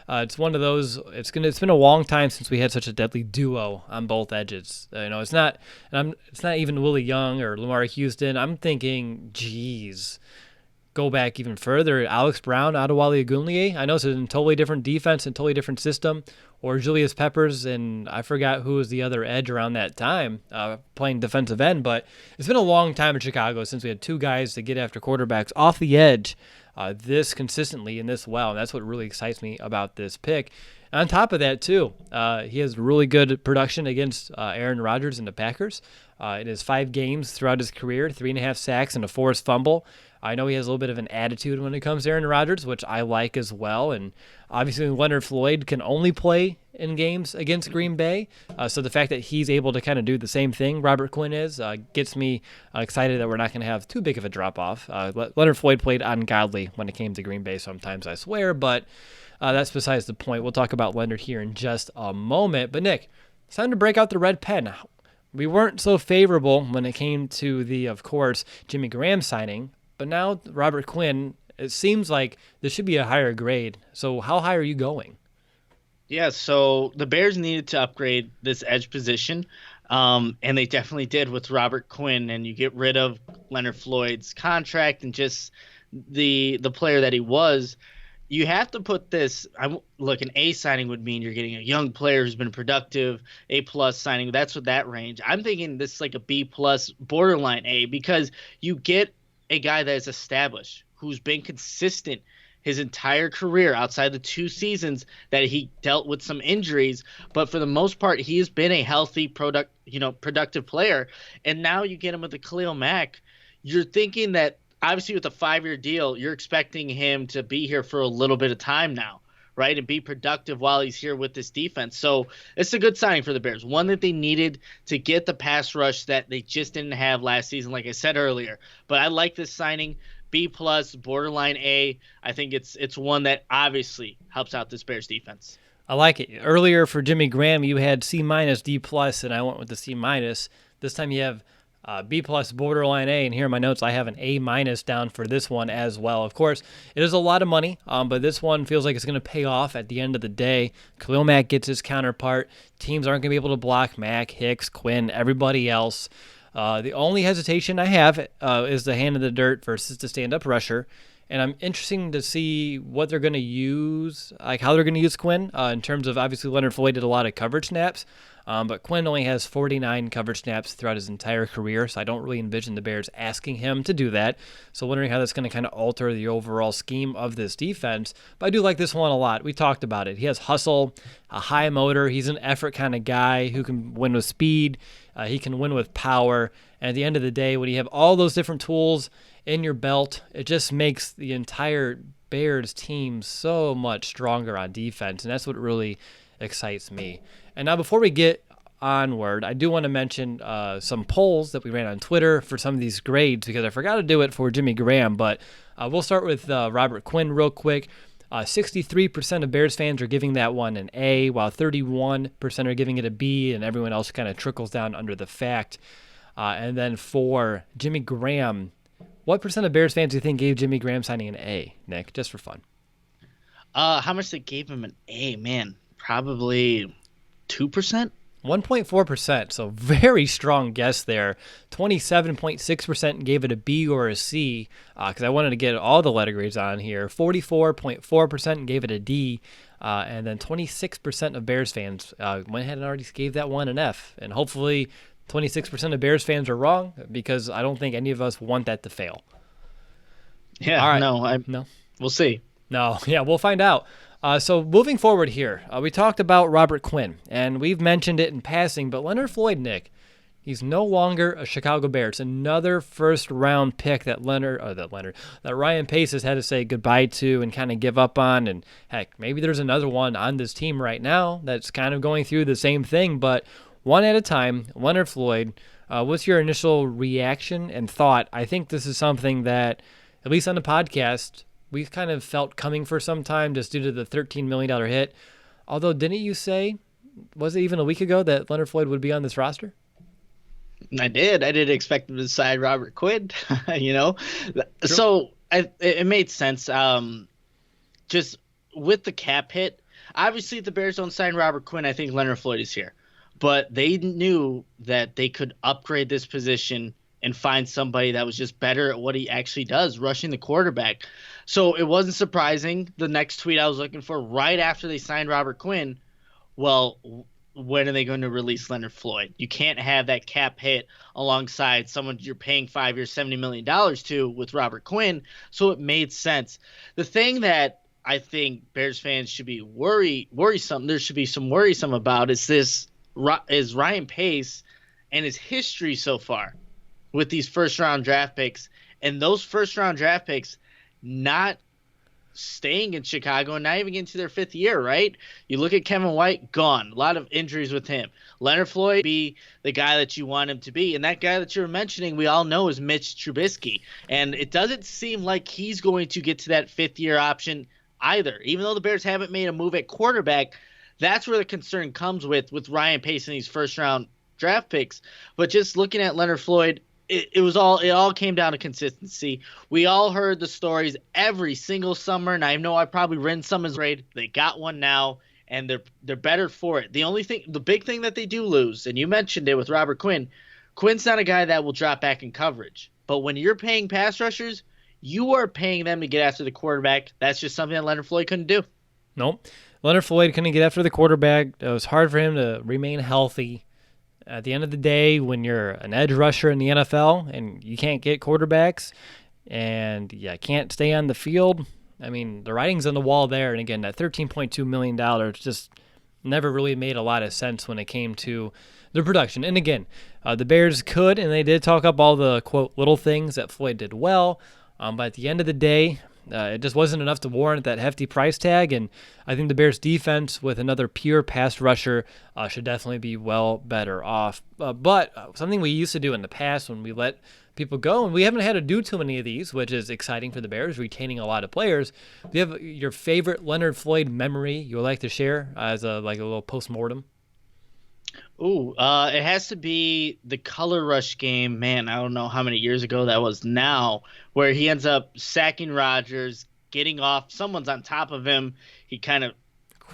It's one of those. It's been a long time since we had such a deadly duo on both edges. It's not even Willie Young or Lamar Houston. I'm thinking, geez, go back even further. Alex Brown, Adewale Ogunleye. I know it's a totally different defense and totally different system. Or Julius Peppers, and I forgot who was the other edge around that time playing defensive end. But it's been a long time in Chicago since we had two guys to get after quarterbacks off the edge this consistently and this well. And that's what really excites me about this pick. And on top of that, too, he has really good production against Aaron Rodgers and the Packers. In his 5 games throughout his career, 3.5 sacks and a forced fumble. I know he has a little bit of an attitude when it comes to Aaron Rodgers, which I like as well. And obviously Leonard Floyd can only play in games against Green Bay. So the fact that he's able to kind of do the same thing Robert Quinn is gets me excited that we're not going to have too big of a drop-off. Leonard Floyd played ungodly when it came to Green Bay sometimes, I swear. But that's besides the point. We'll talk about Leonard here in just a moment. But, Nick, it's time to break out the red pen. We weren't so favorable when it came to the, of course, Jimmy Graham signing. But now Robert Quinn, it seems like this should be a higher grade. So how high are you going? Yeah, so the Bears needed to upgrade this edge position, and they definitely did with Robert Quinn. And you get rid of Leonard Floyd's contract and just the player that he was. You have to put this. Look, an A signing would mean you're getting a young player who's been productive. A plus signing, that's what that range. I'm thinking this is like a B plus, borderline A, because you get a guy that is established, who's been consistent his entire career outside the 2 seasons that he dealt with some injuries, but for the most part he has been a healthy productive player. And now you get him with the Khalil Mack. You're thinking that obviously with a 5-year deal, you're expecting him to be here for a little bit of time now, right? And be productive while he's here with this defense. So it's a good signing for the Bears, one that they needed to get the pass rush that they just didn't have last season, like I said earlier. But I like this signing. B plus, borderline A. I think it's one that obviously helps out this Bears defense. I like it. Earlier for Jimmy Graham, you had C minus, D plus, and I went with the C minus. This time you have B plus, borderline A, and here in my notes I have an A minus down for this one as well. Of course, it is a lot of money, but this one feels like it's going to pay off at the end of the day. Khalil Mack gets his counterpart. Teams aren't going to be able to block Mack, Hicks, Quinn, everybody else. The only hesitation I have is the hand in the dirt versus the stand-up rusher. And I'm interested to see what they're going to use, like how they're going to use Quinn in terms of, obviously Leonard Floyd did a lot of coverage snaps, but Quinn only has 49 coverage snaps throughout his entire career, so I don't really envision the Bears asking him to do that. So wondering how that's going to kind of alter the overall scheme of this defense. But I do like this one a lot. We talked about it. He has hustle, a high motor. He's an effort kind of guy who can win with speed. He can win with power. And at the end of the day, when you have all those different tools in your belt, it just makes the entire Bears team so much stronger on defense, and that's what really excites me. And now before we get onward, I do want to mention some polls that we ran on Twitter for some of these grades, because I forgot to do it for Jimmy Graham, but we'll start with Robert Quinn real quick. 63% of Bears fans are giving that one an A, while 31% are giving it a B, and everyone else kind of trickles down under the fact. And then for Jimmy Graham, what percent of Bears fans do you think gave Jimmy Graham signing an A, Nick, just for fun? How much they gave him an A, man? Probably 2%? 1.4%, so very strong guess there. 27.6% gave it a B or a C, because I wanted to get all the letter grades on here. 44.4% gave it a D, and then 26% of Bears fans went ahead and already gave that one an F. And hopefully 26% of Bears fans are wrong, because I don't think any of us want that to fail. Yeah, all right. No, we'll see. No, yeah, we'll find out. So moving forward here, we talked about Robert Quinn, and we've mentioned it in passing, but Leonard Floyd, Nick, he's no longer a Chicago Bear. It's another first-round pick that Ryan Pace has had to say goodbye to and kind of give up on. And heck, maybe there's another one on this team right now that's kind of going through the same thing, but one at a time. Leonard Floyd, what's your initial reaction and thought? I think this is something that, at least on the podcast, we've kind of felt coming for some time just due to the $13 million hit. Although, didn't you say, was it even a week ago, that Leonard Floyd would be on this roster? I did. I didn't expect him to sign Robert Quinn, Sure. So it made sense. Just with the cap hit, obviously if the Bears don't sign Robert Quinn, I think Leonard Floyd is here. But they knew that they could upgrade this position and find somebody that was just better at what he actually does, rushing the quarterback. So it wasn't surprising. The next tweet I was looking for right after they signed Robert Quinn, well, when are they going to release Leonard Floyd? You can't have that cap hit alongside someone you're paying 5 years, $70 million to with Robert Quinn. So it made sense. The thing that I think Bears fans should be worrisome, there should be some worrisome about is Ryan Pace and his history so far with these first-round draft picks, and those first-round draft picks not staying in Chicago and not even getting to their 5th year, right? You look at Kevin White, gone. A lot of injuries with him. Leonard Floyd be the guy that you want him to be, and that guy that you're mentioning we all know is Mitch Trubisky, and it doesn't seem like he's going to get to that 5th-year option either. Even though the Bears haven't made a move at quarterback, that's where the concern comes with Ryan Pace and these first-round draft picks. But just looking at Leonard Floyd, it all came down to consistency. We all heard the stories every single summer, and I know I probably written some as grade. They got one now, and they're better for it. The big thing that they do lose, and you mentioned it with Robert Quinn, Quinn's not a guy that will drop back in coverage. But when you're paying pass rushers, you are paying them to get after the quarterback. That's just something that Leonard Floyd couldn't do. Nope. Leonard Floyd couldn't get after the quarterback. It was hard for him to remain healthy. At the end of the day, when you're an edge rusher in the NFL and you can't get quarterbacks and you can't stay on the field, I mean, the writing's on the wall there. And again, that $13.2 million just never really made a lot of sense when it came to the production. And again, the Bears could, and they did talk up all the, quote, little things that Floyd did well. But at the end of the day, it just wasn't enough to warrant that hefty price tag, and I think the Bears' defense with another pure pass rusher should definitely be well better off. But something we used to do in the past when we let people go, and we haven't had to do too many of these, which is exciting for the Bears, retaining a lot of players. Do you have your favorite Leonard Floyd memory you would like to share as a little post-mortem? Ooh, it has to be the Color Rush game. Man, I don't know how many years ago that was now, where he ends up sacking Rodgers, getting off. Someone's on top of him. He kind of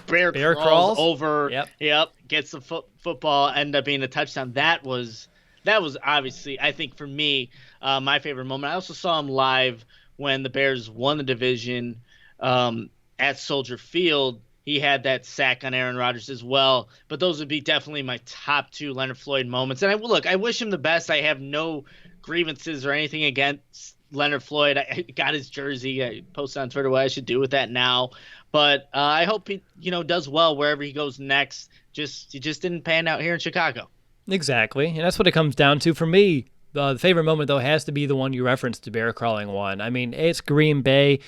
bear crawls over. Yep. Gets the football, end up being a touchdown. That was obviously, I think, for me, my favorite moment. I also saw him live when the Bears won the division at Soldier Field. He had that sack on Aaron Rodgers as well. But those would be definitely my top two Leonard Floyd moments. And I wish him the best. I have no grievances or anything against Leonard Floyd. I got his jersey. I posted on Twitter what I should do with that now. But I hope he, does well wherever he goes next. He just didn't pan out here in Chicago. Exactly. And that's what it comes down to for me. The favorite moment, though, has to be the one you referenced, the bear crawling one. I mean, it's Green Bay.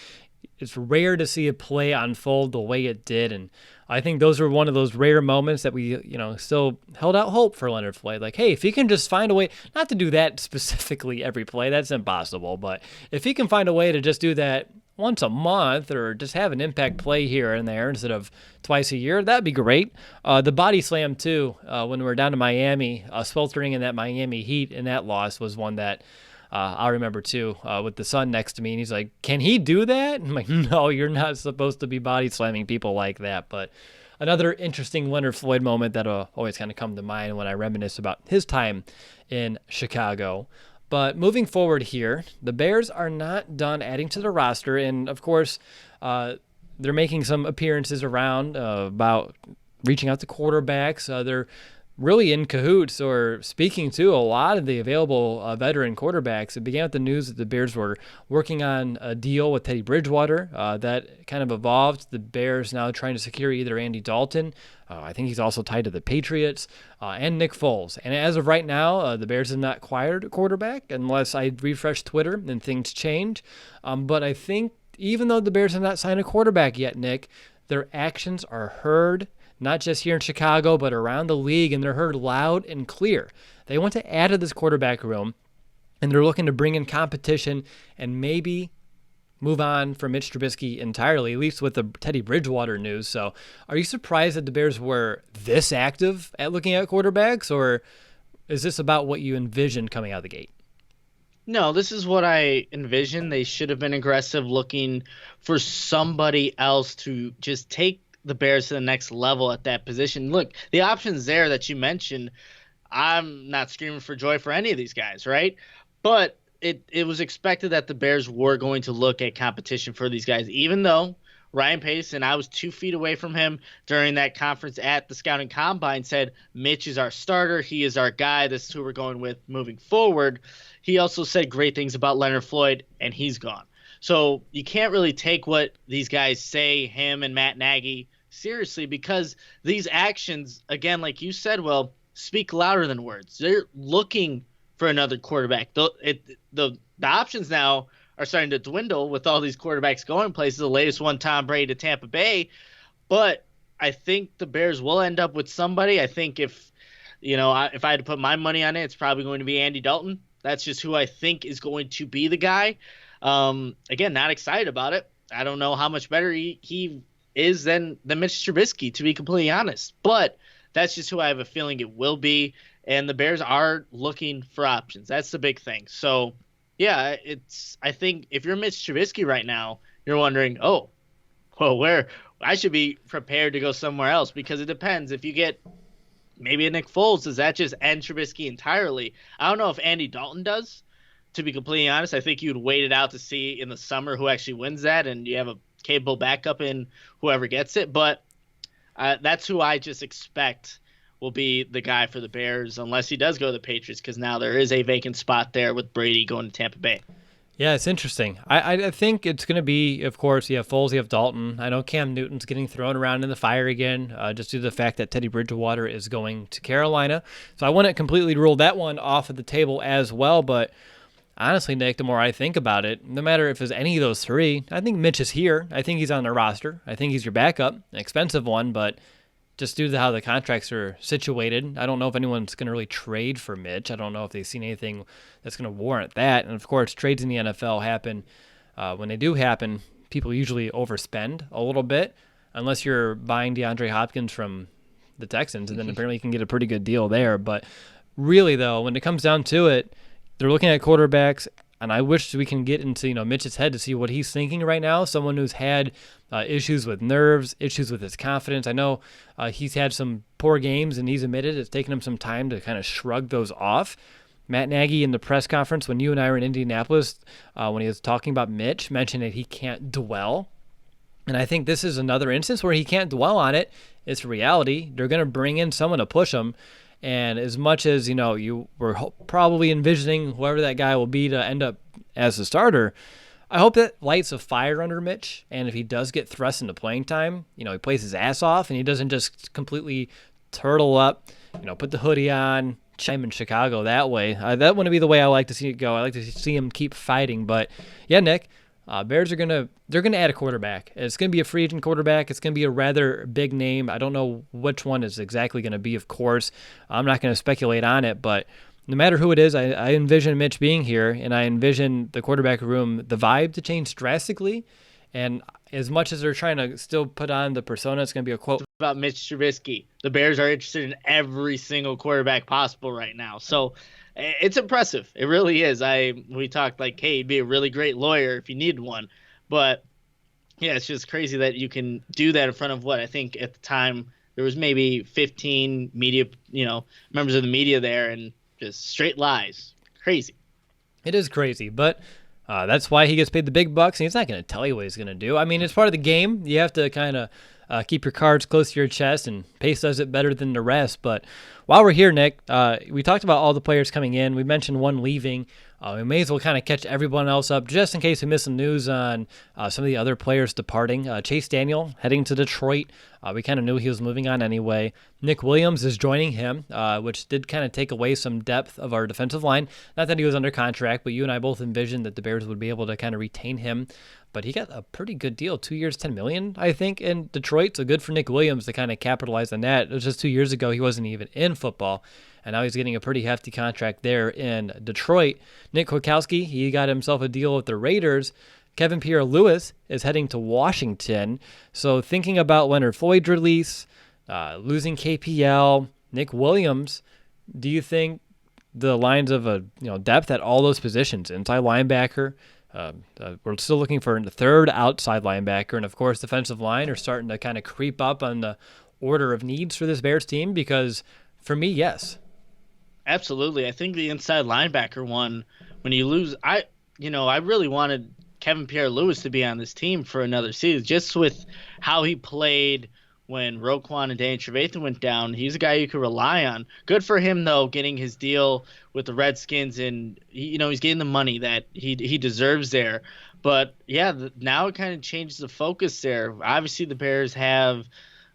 It's rare to see a play unfold the way it did, and I think those were one of those rare moments that we, still held out hope for Leonard Floyd. Like, hey, if he can just find a way, not to do that specifically every play, that's impossible, but if he can find a way to just do that once a month or just have an impact play here and there instead of twice a year, that'd be great. The body slam, too, when we were down to Miami, sweltering in that Miami heat in that loss was one that I remember too, with the son next to me, and he's like, "Can he do that?" I'm like, "No, you're not supposed to be body slamming people like that." But another interesting Leonard Floyd moment that'll always kind of come to mind when I reminisce about his time in Chicago. But moving forward here, the Bears are not done adding to the roster, and of course, they're making some appearances around about reaching out to quarterbacks. They're really in cahoots or speaking to a lot of the available veteran quarterbacks. It began with the news that the Bears were working on a deal with Teddy Bridgewater. That kind of evolved. The Bears now trying to secure either Andy Dalton. I think he's also tied to the Patriots, and Nick Foles. And as of right now, the Bears have not acquired a quarterback unless I refresh Twitter and things change. But I think even though the Bears have not signed a quarterback yet, Nick, their actions are heard not just here in Chicago, but around the league, and they're heard loud and clear. They want to add to this quarterback room, and they're looking to bring in competition and maybe move on from Mitch Trubisky entirely, at least with the Teddy Bridgewater news. So are you surprised that the Bears were this active at looking at quarterbacks, or is this about what you envisioned coming out of the gate? No, this is what I envisioned. They should have been aggressive, looking for somebody else to just take the Bears to the next level at that position. Look, the options there that you mentioned, I'm not screaming for joy for any of these guys, right? But it was expected that the Bears were going to look at competition for these guys, even though Ryan Pace, and I was 2 feet away from him during that conference at the Scouting Combine, said Mitch is our starter. He is our guy. This is who we're going with moving forward. He also said great things about Leonard Floyd, and he's gone. So you can't really take what these guys say, him and Matt Nagy, seriously, because these actions, again, like you said, speak louder than words. They're looking for another quarterback. The options now are starting to dwindle with all these quarterbacks going places. The latest one, Tom Brady to Tampa Bay. But I think the Bears will end up with somebody. I think if I had to put my money on it, it's probably going to be Andy Dalton. That's just who I think is going to be the guy. Again, not excited about it. I don't know how much better he is than Mitch Trubisky, to be completely honest. But that's just who I have a feeling it will be. And the Bears are looking for options. That's the big thing. So, yeah, I think if you're Mitch Trubisky right now, you're wondering, where I should be prepared to go somewhere else, because it depends. If you get maybe a Nick Foles, does that just end Trubisky entirely? I don't know if Andy Dalton does, to be completely honest, I think you'd wait it out to see in the summer who actually wins that, and you have a capable backup in whoever gets it. But that's who I just expect will be the guy for the Bears, unless he does go to the Patriots, because now there is a vacant spot there with Brady going to Tampa Bay. Yeah, it's interesting. I think it's going to be, of course, you have Foles, you have Dalton. I know Cam Newton's getting thrown around in the fire again, just due to the fact that Teddy Bridgewater is going to Carolina. So I wouldn't completely rule that one off of the table as well. But honestly, Nick, the more I think about it, no matter if it's any of those three, I think Mitch is here. I think he's on the roster. I think he's your backup, an expensive one, but just due to how the contracts are situated, I don't know if anyone's going to really trade for Mitch. I don't know if they've seen anything that's going to warrant that. And of course, trades in the NFL happen. When they do happen, people usually overspend a little bit, unless you're buying DeAndre Hopkins from the Texans, and then apparently you can get a pretty good deal there. But really, though, when it comes down to it, they're looking at quarterbacks, and I wish we can get into Mitch's head to see what he's thinking right now. Someone who's had issues with nerves, issues with his confidence. I know he's had some poor games, and he's admitted it's taken him some time to kind of shrug those off. Matt Nagy in the press conference when you and I were in Indianapolis, when he was talking about Mitch, mentioned that he can't dwell. And I think this is another instance where he can't dwell on it. It's reality. They're going to bring in someone to push him. And as much as, you were probably envisioning whoever that guy will be to end up as the starter, I hope that lights a fire under Mitch. And if he does get thrust into playing time, he plays his ass off and he doesn't just completely turtle up, put the hoodie on, chime in Chicago that way. That wouldn't be the way I like to see it go. I like to see him keep fighting. But yeah, Nick, Bears are gonna add a quarterback. It's gonna be a free agent quarterback. It's gonna be a rather big name. I don't know which one is exactly gonna be. Of course, I'm not gonna speculate on it. But no matter who it is, I envision Mitch being here, and I envision the quarterback room, the vibe to change drastically. And as much as they're trying to still put on the persona, it's gonna be a quote about Mitch Trubisky. The Bears are interested in every single quarterback possible right now. So it's impressive. It really is. We talked like, hey, he'd be a really great lawyer if you needed one. But yeah, it's just crazy that you can do that in front of what I think at the time there was maybe 15 media, members of the media there, and just straight lies. Crazy. It is crazy, but that's why he gets paid the big bucks, and he's not going to tell you what he's going to do. I mean, it's part of the game. You have to kind of keep your cards close to your chest, and Pace does it better than the rest. But while we're here, Nick, we talked about all the players coming in. We mentioned one leaving. We may as well kind of catch everyone else up just in case we miss some news on some of the other players departing. Chase Daniel heading to Detroit. We kind of knew he was moving on anyway. Nick Williams is joining him, which did kind of take away some depth of our defensive line. Not that he was under contract, but you and I both envisioned that the Bears would be able to kind of retain him. But he got a pretty good deal, 2 years, $10 million, I think, in Detroit. So good for Nick Williams to kind of capitalize on that. It was just 2 years ago he wasn't even in football, and now he's getting a pretty hefty contract there in Detroit. Nick Kwiatkowski, he got himself a deal with the Raiders. Kevin Pierre-Louis is heading to Washington. So thinking about Leonard Floyd's release, losing KPL, Nick Williams, do you think the lines of depth at all those positions, inside linebacker, we're still looking for the third outside linebacker, and of course defensive line are starting to kind of creep up on the order of needs for this Bears team? Because for me, yes. Absolutely. I think the inside linebacker one, when you lose, I really wanted Kevin Pierre-Louis to be on this team for another season, just with how he played when Roquan and Danny Trevathan went down. He's a guy you could rely on. Good for him, though, getting his deal with the Redskins, and he's getting the money that he deserves there. But yeah, now it kind of changes the focus there. Obviously, the Bears have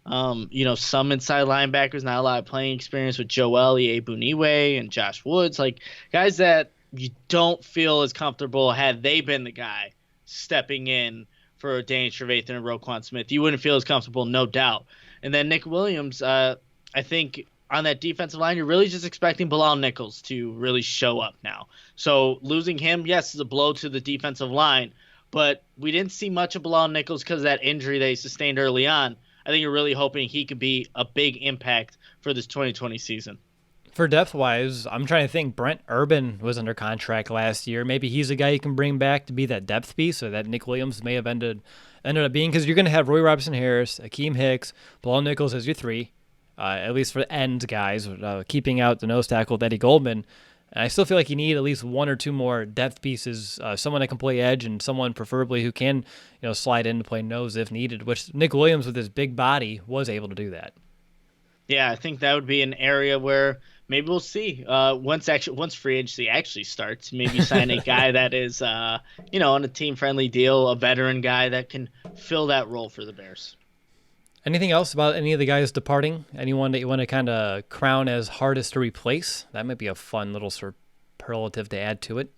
some inside linebackers, not a lot of playing experience with Joel Iyiegbuniwe and Josh Woods, like guys that you don't feel as comfortable had they been the guy stepping in for Danny Trevathan and Roquan Smith. You wouldn't feel as comfortable, no doubt. And then Nick Williams, I think on that defensive line, you're really just expecting Bilal Nichols to really show up now. So losing him, yes, is a blow to the defensive line, but we didn't see much of Bilal Nichols because of that injury that he sustained early on. I think you're really hoping he could be a big impact for this 2020 season. For depth-wise, I'm trying to think. Brent Urban was under contract last year. Maybe he's a guy you can bring back to be that depth piece, or that Nick Williams may have ended up being, because you're going to have Roy Robertson-Harris, Akeem Hicks, Bilal Nichols as your three, at least for end guys, keeping out the nose tackle with Eddie Goldman. And I still feel like you need at least one or two more depth pieces, someone that can play edge and someone preferably who can, slide in to play nose if needed, which Nick Williams with his big body was able to do that. Yeah, I think that would be an area where maybe we'll see once free agency actually starts. Maybe sign a guy that is on a team friendly deal, a veteran guy that can fill that role for the Bears. Anything else about any of the guys departing? Anyone that you want to kind of crown as hardest to replace? That might be a fun little superlative to add to it.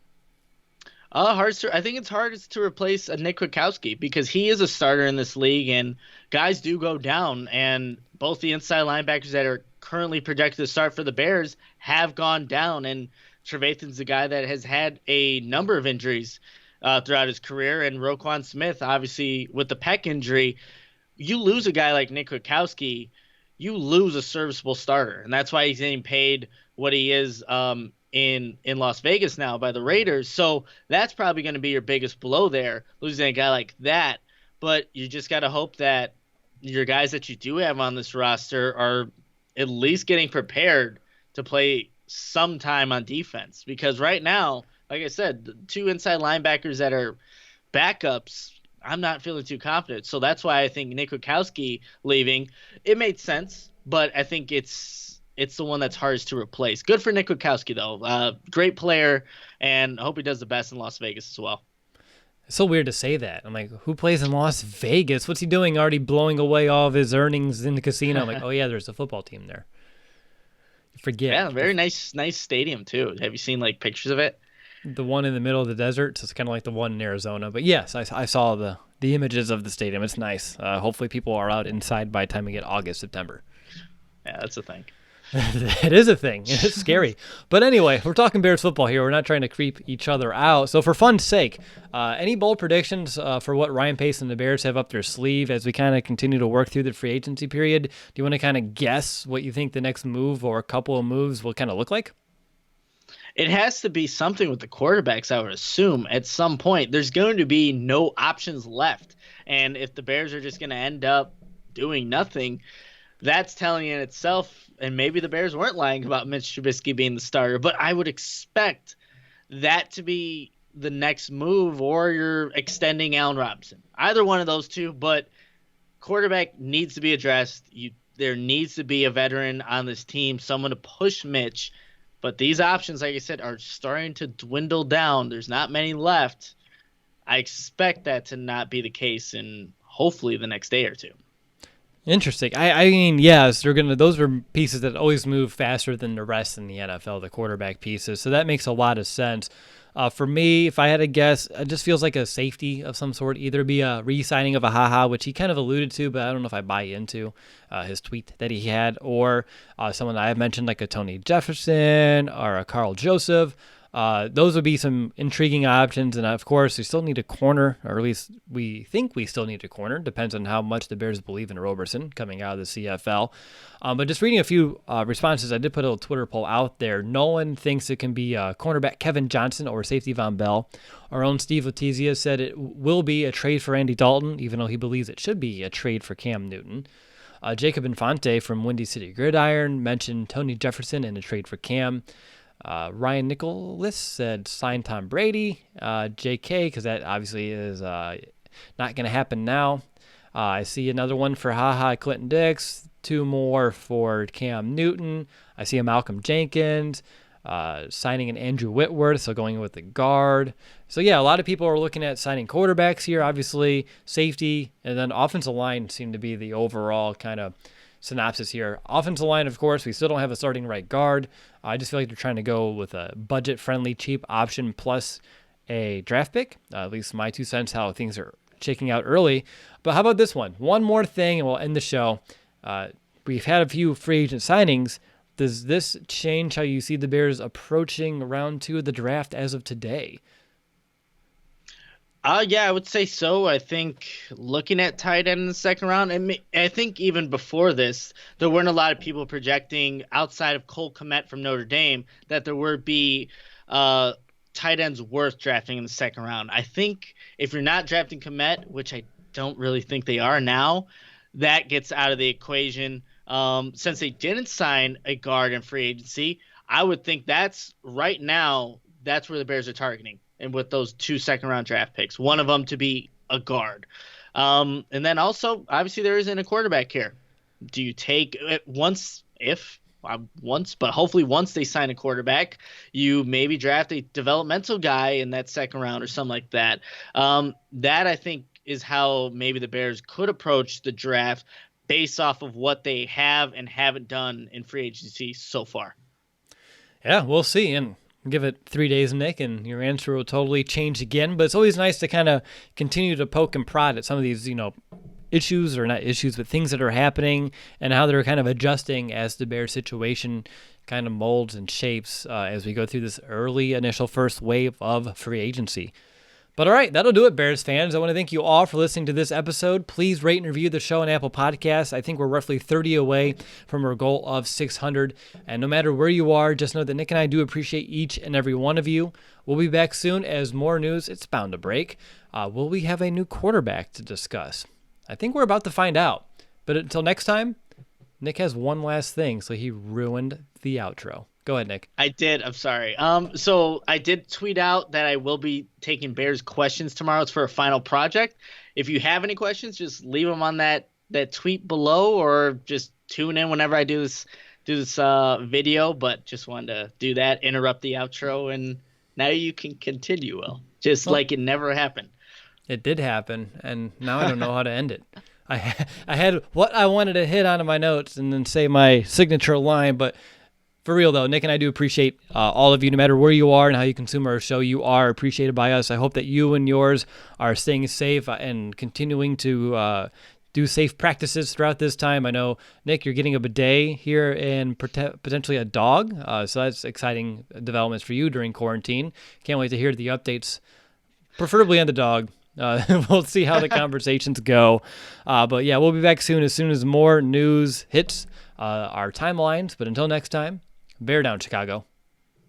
I think it's hardest to replace a Nick Kwiatkowski because he is a starter in this league, and guys do go down. And both the inside linebackers that are currently projected to start for the Bears have gone down. And Trevathan's the guy that has had a number of injuries throughout his career, and Roquan Smith, obviously, with the pec injury. You lose a guy like Nick Kwiatkowski, you lose a serviceable starter, and that's why he's getting paid what he is in Las Vegas now by the Raiders. So that's probably going to be your biggest blow there, losing a guy like that. But you just got to hope that your guys that you do have on this roster are at least getting prepared to play some time on defense, because right now, like I said, the two inside linebackers that are backups, I'm not feeling too confident. So that's why I think Nick Kwiatkowski leaving, it made sense, but I think it's the one that's hardest to replace. Good for Nick Kwiatkowski, though. Great player, and I hope he does the best in Las Vegas as well. It's so weird to say that. I'm like, who plays in Las Vegas? What's he doing already blowing away all of his earnings in the casino? I'm like, oh, yeah, there's a football team there. You forget. Yeah, very nice stadium, too. Have you seen, pictures of it? The one in the middle of the desert, so it's kind of like the one in Arizona. But yes, I saw the images of the stadium. It's nice. Hopefully people are out inside by the time we get August, September. Yeah, that's a thing. It is a thing. It's scary. But anyway, we're talking Bears football here. We're not trying to creep each other out. So for fun's sake, any bold predictions for what Ryan Pace and the Bears have up their sleeve as we kind of continue to work through the free agency period? Do you want to kind of guess what you think the next move or a couple of moves will kind of look like? It has to be something with the quarterbacks, I would assume. At some point, there's going to be no options left. And if the Bears are just going to end up doing nothing, that's telling in itself. And maybe the Bears weren't lying about Mitch Trubisky being the starter, but I would expect that to be the next move, or you're extending Allen Robinson. Either one of those two, but quarterback needs to be addressed. There needs to be a veteran on this team, someone to push Mitch. But these options, like I said, are starting to dwindle down. There's not many left. I expect that to not be the case in hopefully the next day or two. Interesting. I mean, yes, those are pieces that always move faster than the rest in the NFL, the quarterback pieces. So that makes a lot of sense. For me, if I had to guess, it just feels like a safety of some sort. Either be a re-signing of a HaHa, which he kind of alluded to, but I don't know if I buy into his tweet that he had, or someone that I have mentioned like a Tony Jefferson or a Carl Joseph. Those would be some intriguing options. And of course, we still need a corner, or at least we think we still need a corner. Depends on how much the Bears believe in Roberson coming out of the CFL. But just reading a few responses, I did put a little Twitter poll out there. No one thinks it can be cornerback Kevin Johnson or safety Von Bell. Our own Steve Letizia said it will be a trade for Andy Dalton, even though he believes it should be a trade for Cam Newton. Jacob Infante from Windy City Gridiron mentioned Tony Jefferson and a trade for Cam. Ryan Nicholas said sign Tom Brady. JK, because that obviously is not going to happen now. I see another one for HaHa Clinton Dix. 2 more for Cam Newton. I see a Malcolm Jenkins. Signing an Andrew Whitworth, so going with the guard. So yeah, a lot of people are looking at signing quarterbacks here, obviously, safety, and then offensive line seem to be the overall kind of synopsis here. Offensive line, of course, we still don't have a starting right guard. I just feel like they're trying to go with a budget-friendly, cheap option plus a draft pick. At least my 2 cents how things are shaking out early. But how about this one? One more thing, and we'll end the show. We've had a few free agent signings. Does this change how you see the Bears approaching round 2 of the draft as of today? Yeah, I would say so. I think looking at tight end in the second round, I think even before this, there weren't a lot of people projecting outside of Cole Kmet from Notre Dame that there would be tight ends worth drafting in the second round. I think if you're not drafting Kmet, which I don't really think they are now, that gets out of the equation. Since they didn't sign a guard in free agency, I would think that's right now, that's where the Bears are targeting. And with those 2 second-round draft picks, one of them to be a guard. And then also, obviously, there isn't a quarterback here. Do you take it but hopefully once they sign a quarterback, you maybe draft a developmental guy in that second round or something like that. That I think is how maybe the Bears could approach the draft based off of what they have and haven't done in free agency so far. Yeah, we'll see. And give it 3 days, Nick, and your answer will totally change again. But it's always nice to kind of continue to poke and prod at some of these, issues, or not issues, but things that are happening and how they're kind of adjusting as the Bears situation kind of molds and shapes as we go through this early initial first wave of free agency. But all right, that'll do it, Bears fans. I want to thank you all for listening to this episode. Please rate and review the show on Apple Podcasts. I think we're roughly 30 away from our goal of 600. And no matter where you are, just know that Nick and I do appreciate each and every one of you. We'll be back soon as more news. It's bound to break. Will we have a new quarterback to discuss? I think we're about to find out. But until next time, Nick has one last thing, so he ruined the outro. Go ahead, Nick. I did. I'm sorry. So I did tweet out that I will be taking Bears questions tomorrow. It's for a final project. If you have any questions, just leave them on that tweet below, or just tune in whenever I do this video. But just wanted to do that, interrupt the outro, and now you can continue, Will. Like it never happened. It did happen, and now I don't know how to end it. I had what I wanted to hit onto my notes and then say my signature line, but for real, though, Nick and I do appreciate all of you, no matter where you are and how you consume our show. You are appreciated by us. I hope that you and yours are staying safe and continuing to do safe practices throughout this time. I know, Nick, you're getting a bidet here and potentially a dog, so that's exciting developments for you during quarantine. Can't wait to hear the updates, preferably on the dog. We'll see how the conversations go. But yeah, we'll be back soon as more news hits our timelines. But until next time, bear down, Chicago.